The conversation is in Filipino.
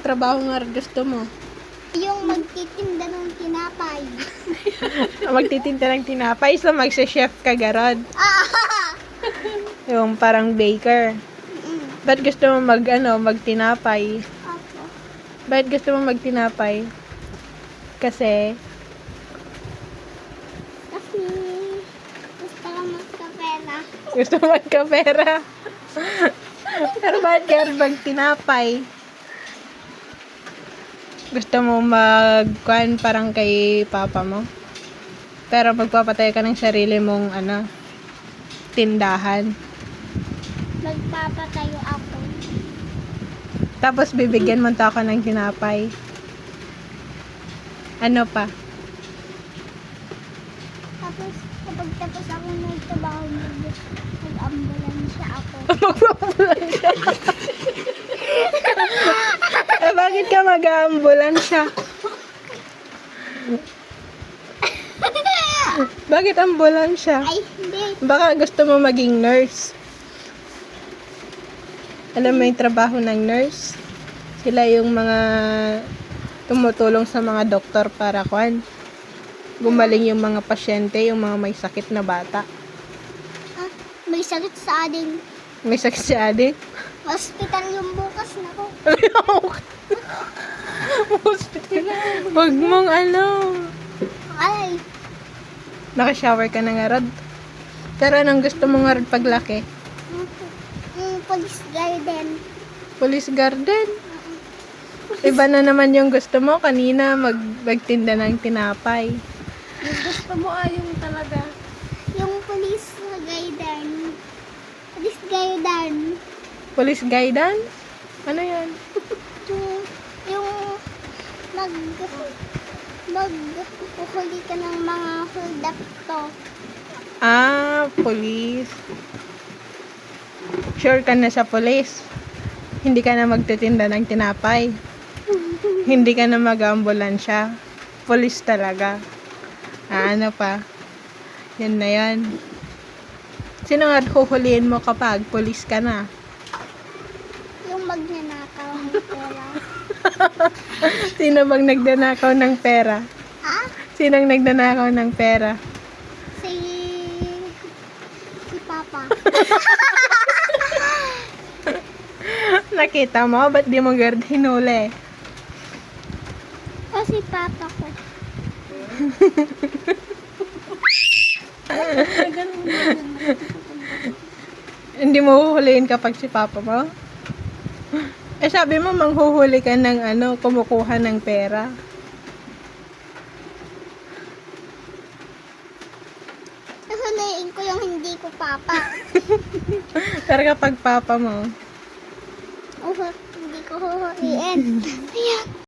trabaho nga gusto mo? Yung magtitinda ng tinapay. Magtitinda ng tinapay, so magse-chef ka garod. Ah! Yung parang baker. Ba't gusto mo magtinapay? Opo. Ba't gusto mo magtinapay? Kasi, Kasi gusto ko magkapera. gusto mo magkapera. Pero ba't ka magtinapay? Gusto mo magkuhan parang kay papa mo? Pero magpapatay ka ng sarili mong tindahan. Magpapatayo ako. Tapos bibigyan mo ako ng tinapay. Ano pa? Tapos kapag tapos ako nagtrabaho, mag-ambulansya ako. Magpapulansya. Bakit ka mag-aambulansya? Bakit ambulansya? Ay, hindi. Baka gusto mo maging nurse. Alam mo yung trabaho ng nurse? Sila yung mga tumutulong sa mga doktor para gumaling yung mga pasyente, yung mga may sakit na bata. Ah, may sakit sa ading. May sakit si adik. Hospital yung bukas na ko. Hospital. Wag mong Ay, Naka-shower ka na nga, Rod. Pero anong gusto mo nga, Rod, paglaki? police garden. Police garden? Iba na naman yung gusto mo. Kanina, magtinda ng tinapay. Yung gusto mo yung talaga. Yung police garden. Police garden. Police guidance? Ano yan? Yung magpuhuli ka ng mga hold up to. Police. Sure ka na sa police? Hindi ka na magtitinda ng tinapay? Hindi ka na mag-ambulansya? Police talaga? Ano pa? Yan na yan. Sino nga huhulihin mo kapag police ka na? Yung magnanakaw ng pera. Sino bang nagnanakaw ng pera? Ha? Sinong nagnanakaw ng pera? Si Papa. Nakita mo? Ba't di mo guard hinuli? O si Papa ko. Hindi mo huhulihin kapag si papa mo? Eh sabi mo manghuhuli ka ng kumukuha ng pera. Nahuliin ko yung hindi ko Papa. Pero kapag papa mo, Hindi ko huhuliin. Ayan.